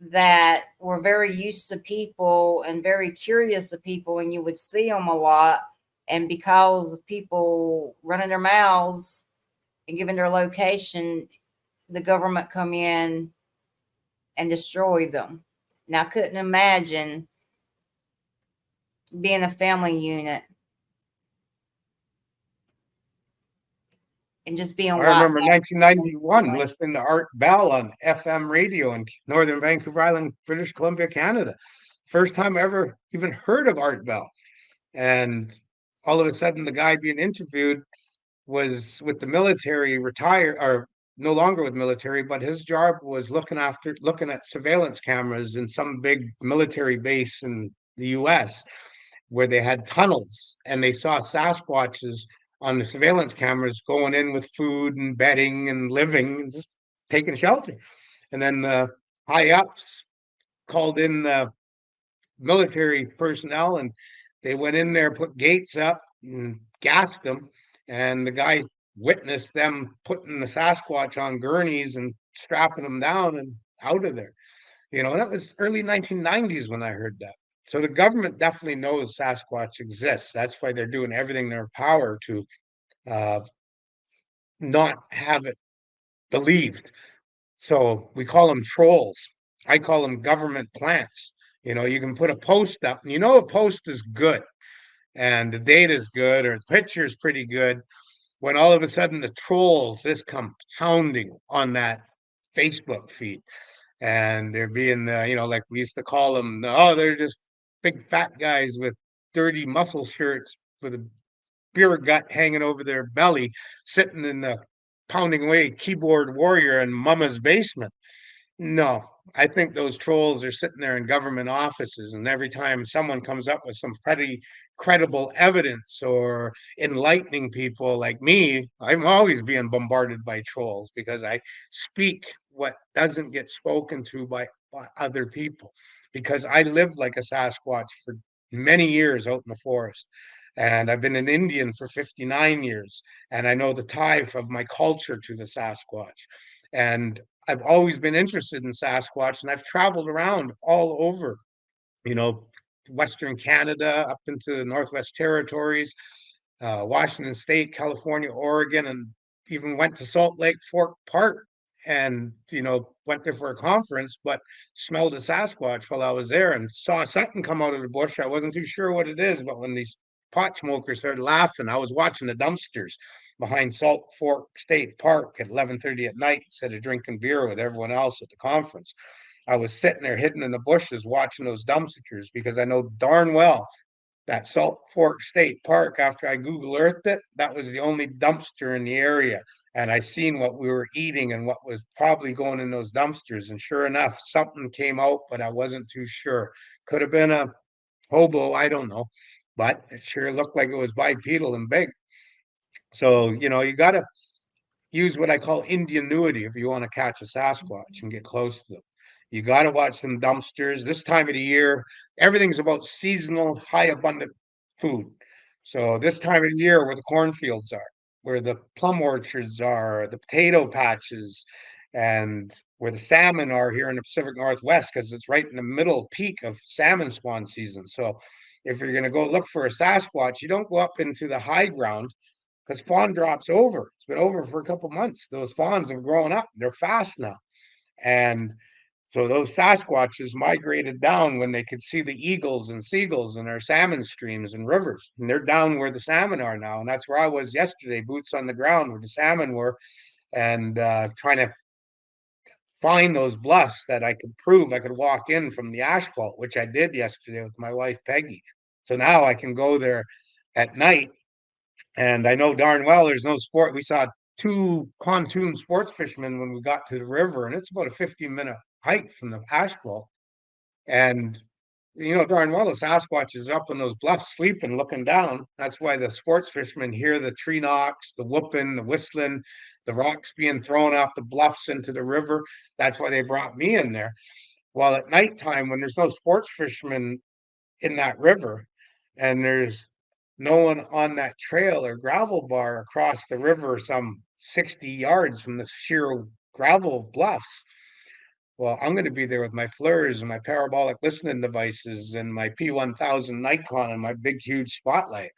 A: that were very used to people and very curious of people, and you would see them a lot. And because of people running their mouths and giving their location, the government come in and destroy them. Now, I couldn't imagine being a family unit and just being
B: I
A: wiped
B: remember
A: out.
B: 1991 listening to Art Bell on FM radio in northern Vancouver Island, British Columbia, Canada. First time I ever even heard of Art Bell. And all of a sudden, the guy being interviewed was with the military, retired or no longer with military, but his job was looking at surveillance cameras in some big military base in the US where they had tunnels and they saw Sasquatches on the surveillance cameras going in with food and bedding and living and just taking shelter. And then the high ups called in military personnel, and they went in there, put gates up and gassed them. And the guy witnessed them putting the Sasquatch on gurneys and strapping them down and out of there. That was early 1990s when I heard that. So the government definitely knows Sasquatch exists. That's why they're doing everything in their power to uh, not have it believed. So we call them trolls. I call them government plants. You can put a post up, and a post is good and the data is good or the picture is pretty good when all of a sudden the trolls just come pounding on that Facebook feed. And they're being, like we used to call them, oh, they're just big fat guys with dirty muscle shirts with a beer gut hanging over their belly, sitting in the pounding away keyboard warrior in mama's basement. No, I think those trolls are sitting there in government offices, and every time someone comes up with some pretty credible evidence or enlightening people like me, I'm always being bombarded by trolls because I speak what doesn't get spoken to by other people. Because I lived like a Sasquatch for many years out in the forest. And I've been an Indian for 59 years, and I know the tie of my culture to the Sasquatch. And I've always been interested in Sasquatch, and I've traveled around all over, you know, Western Canada up into the Northwest Territories, Washington State, California, Oregon, and even went to Salt Lake Fork Park and, went there for a conference, but smelled a Sasquatch while I was there and saw something come out of the bush. I wasn't too sure what it is, but when these pot smokers started laughing, I was watching the dumpsters behind Salt Fork State Park at 11:30 at night instead of drinking beer with everyone else at the conference. I was sitting there hidden in the bushes watching those dumpsters because I know darn well that Salt Fork State Park, after I Google Earthed it, that was the only dumpster in the area. And I seen what we were eating and what was probably going in those dumpsters. And sure enough, something came out, but I wasn't too sure. Could have been a hobo, I don't know. But it sure looked like it was bipedal and big. So, you got to use what I call Indianuity if you want to catch a Sasquatch and get close to them. You got to watch some dumpsters. This time of the year, everything's about seasonal, high abundant food. So this time of the year, where the cornfields are, where the plum orchards are, the potato patches, and where the salmon are here in the Pacific Northwest, because it's right in the middle peak of salmon spawn season. So if you're going to go look for a Sasquatch, you don't go up into the high ground because fawn drops over. It's been over for a couple months. Those fawns have grown up. They're fast now. And so those Sasquatches migrated down when they could see the eagles and seagulls in our salmon streams and rivers. And they're down where the salmon are now. And that's where I was yesterday, boots on the ground where the salmon were, and trying to find those bluffs that I could prove I could walk in from the asphalt, which I did yesterday with my wife, Peggy. So now I can go there at night, and I know darn well there's no sport. We saw two pontoon sports fishermen when we got to the river, and it's about a 15-minute hike from the asphalt. And darn well the Sasquatch is up on those bluffs sleeping, looking down. That's why the sports fishermen hear the tree knocks, the whooping, the whistling, the rocks being thrown off the bluffs into the river. That's why they brought me in there. While at nighttime, when there's no sports fishermen in that river, and there's no one on that trail or gravel bar across the river some 60 yards from the sheer gravel bluffs. Well, I'm going to be there with my FLIRs and my parabolic listening devices and my P1000 Nikon and my big, huge spotlight.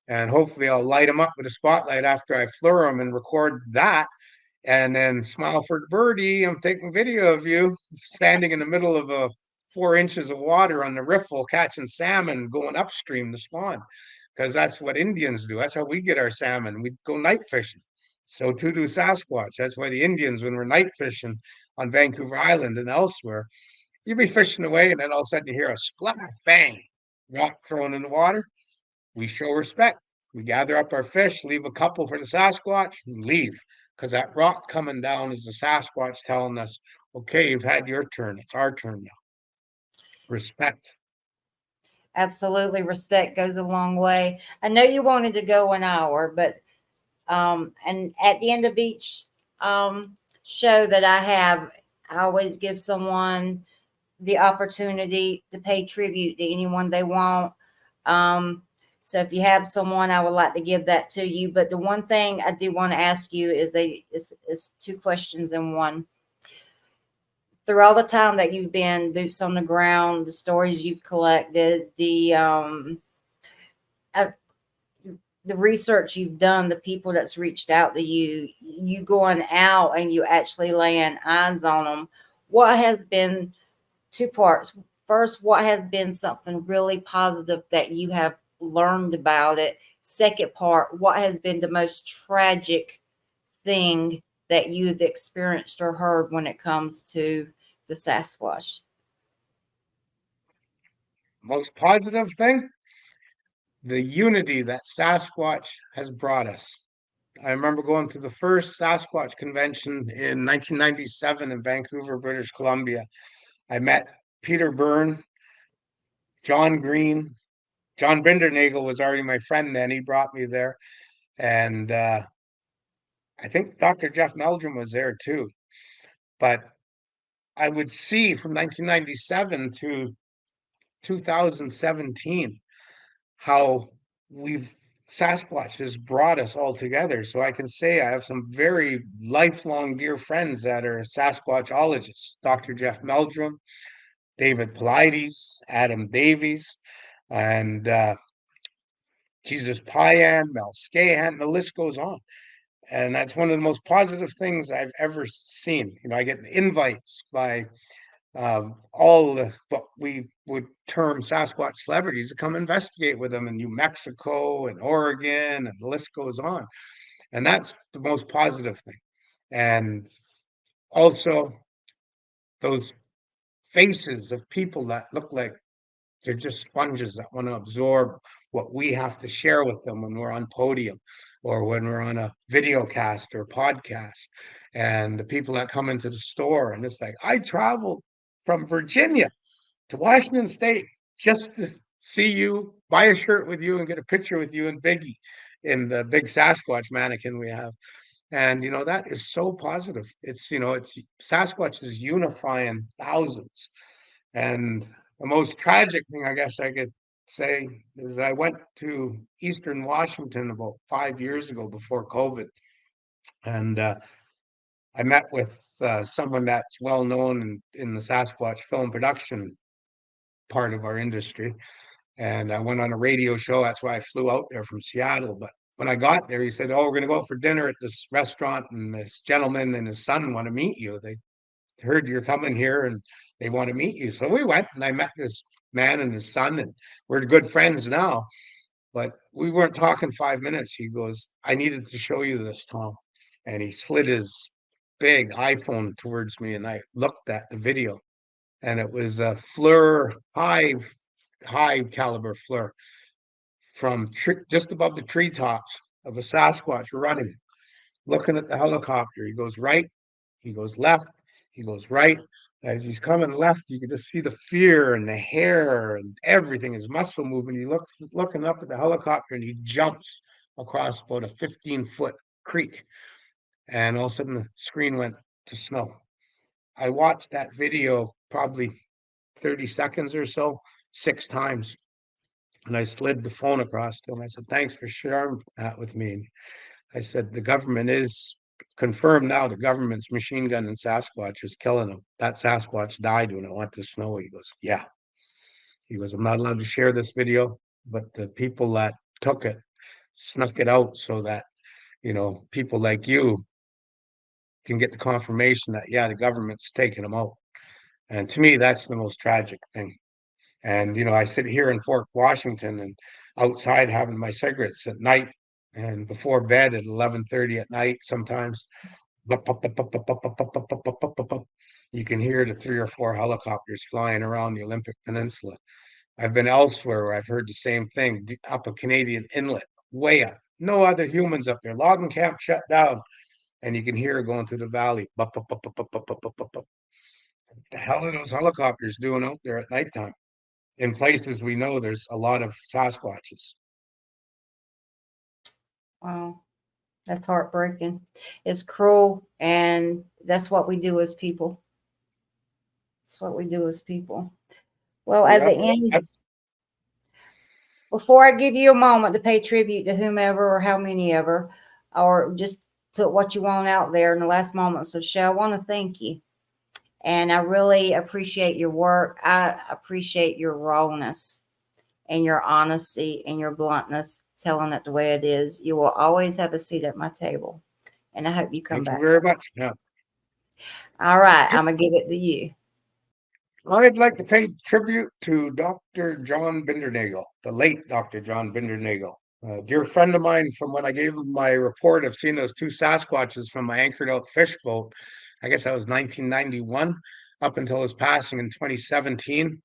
B: And hopefully I'll light them up with a spotlight after I FLIR them and record that. And then smile for birdie, I'm taking video of you standing in the middle of a 4 inches of water on the riffle catching salmon going upstream to spawn, because that's what Indians do. That's how we get our salmon. We go night fishing. So too do Sasquatch. That's why the Indians, when we're night fishing on Vancouver Island and elsewhere, you be fishing away, and then all of a sudden you hear a splash, bang, rock thrown in the water. We show respect. We gather up our fish, leave a couple for the Sasquatch, and leave. Because that rock coming down is the Sasquatch telling us, okay, you've had your turn. It's our turn now. Respect.
A: Absolutely. Respect goes a long way. I know you wanted to go an hour, but and at the end of each show that I have, I always give someone the opportunity to pay tribute to anyone they want. So if you have someone, I would like to give that to you. But the one thing I do want to ask you is two questions in one. Through all the time that you've been boots on the ground, the stories you've collected, uh, the research you've done, the people that's reached out to you, you going out and you actually laying eyes on them, what has been two parts? First, what has been something really positive that you have learned about it? Second part, what has been the most tragic thing that you've experienced or heard when it comes to the Sasquatch?
B: Most positive thing, the unity that Sasquatch has brought us. I remember going to the first Sasquatch convention in 1997 in Vancouver, British Columbia. I met Peter Byrne, John Green, John Bindernagel was already my friend then. He brought me there. And I think Dr. Jeff Meldrum was there too. But I would see from 1997 to 2017 how we've Sasquatch has brought us all together. So I can say I have some very lifelong dear friends that are Sasquatchologists. Dr. Jeff Meldrum, David Paulides, Adam Davies, and Jesus Payan, Mel Scahan, the list goes on. And that's one of the most positive things I've ever seen. You know, I get invites by all the what we would term Sasquatch celebrities to come investigate with them in New Mexico and Oregon, and the list goes on. And that's the most positive thing. And also those faces of people that look like they're just sponges that want to absorb what we have to share with them when we're on podium or when we're on a video cast or podcast. And the people that come into the store, and it's like, I traveled from Virginia to Washington State just to see you, buy a shirt with you, and get a picture with you and Biggie in the big Sasquatch mannequin we have. And that is so positive. It's Sasquatch is unifying thousands. And the most tragic thing I guess I could say is I went to Eastern Washington about 5 years ago before COVID, and I met with someone that's well known in the Sasquatch film production part of our industry. And I went on a radio show. That's why I flew out there from Seattle. But when I got there, he said, "Oh, we're going to go out for dinner at this restaurant, and this gentleman and his son want to meet you. They heard you're coming here and they want to meet you." So we went and I met this man and his son, and we're good friends now. But we weren't talking 5 minutes. He goes, "I needed to show you this, Tom." And he slid his big iPhone towards me, and I looked at the video, and it was a FLIR high caliber FLIR from just above the treetops of a Sasquatch running, looking at the helicopter. He goes right, he goes left, he goes right. As he's coming left, you can just see the fear and the hair and everything, his muscle movement. He looking up at the helicopter and he jumps across about a 15-foot creek. And all of a sudden the screen went to snow. I watched that video probably 30 seconds or so, 6 times. And I slid the phone across to him. I said, "Thanks for sharing that with me." I said, "The government is confirmed now. The government's machine gun and Sasquatch is killing them. That Sasquatch died when it went to snow." He goes, "Yeah." He goes, "I'm not allowed to share this video, but the people that took it snuck it out so that, people like you can get the confirmation that, yeah, the government's taking them out." And to me, that's the most tragic thing. And, I sit here in Fort Washington and outside having my cigarettes at night and before bed at 11:30 at night sometimes. You can hear the 3 or 4 helicopters flying around the Olympic Peninsula. I've been elsewhere where I've heard the same thing, up a Canadian inlet, way up. No other humans up there. Logging camp shut down, and you can hear it going through the valley. What the hell are those helicopters doing out there at nighttime? In places we know there's a lot of Sasquatches.
A: Wow. That's heartbreaking. It's cruel, and that's what we do as people. That's what we do as people. Well, at the end, before I give you a moment to pay tribute to whomever or how many ever, or just put what you want out there in the last moments of the show, I want to thank you. And I really appreciate your work. I appreciate your rawness and your honesty and your bluntness, telling it the way it is. You will always have a seat at my table. And I hope you come back.
B: Thank you very much. Yeah.
A: All right. I'm going to give it to you.
B: I'd like to pay tribute to Dr. John Bindernagel, the late Dr. John Bindernagel, a dear friend of mine from when I gave him my report of seeing those 2 Sasquatches from my anchored out fish boat. I guess that was 1991 up until his passing in 2017.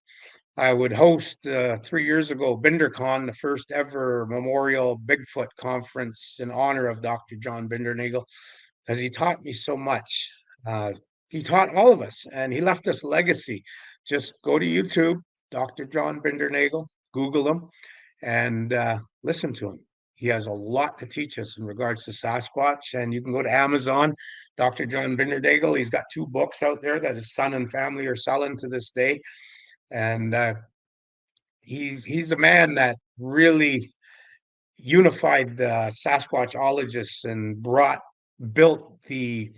B: I would host 3 years ago BinderCon, the first ever memorial Bigfoot conference in honor of Dr. John Bindernagel, because he taught me so much. He taught all of us, and he left us a legacy. Just go to YouTube, Dr. John Bindernagel, Google him, and listen to him. He has a lot to teach us in regards to Sasquatch, and you can go to Amazon, Dr. John Bindernagel. He's got 2 books out there that his son and family are selling to this day, and he's a man that really unified the Sasquatchologists and built the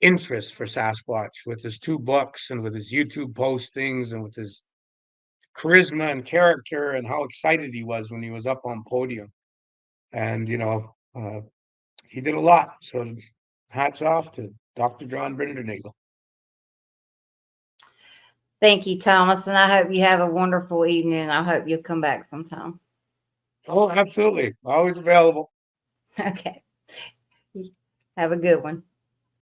B: interest for Sasquatch with his 2 books and with his YouTube postings and with his charisma and character and how excited he was when he was up on podium. And he did a lot. So hats off to Dr. John Bindernagel.
A: Thank you, Thomas, and I hope you have a wonderful evening. I hope you'll come back sometime.
B: Oh, absolutely. Always available.
A: Okay. Have a good one.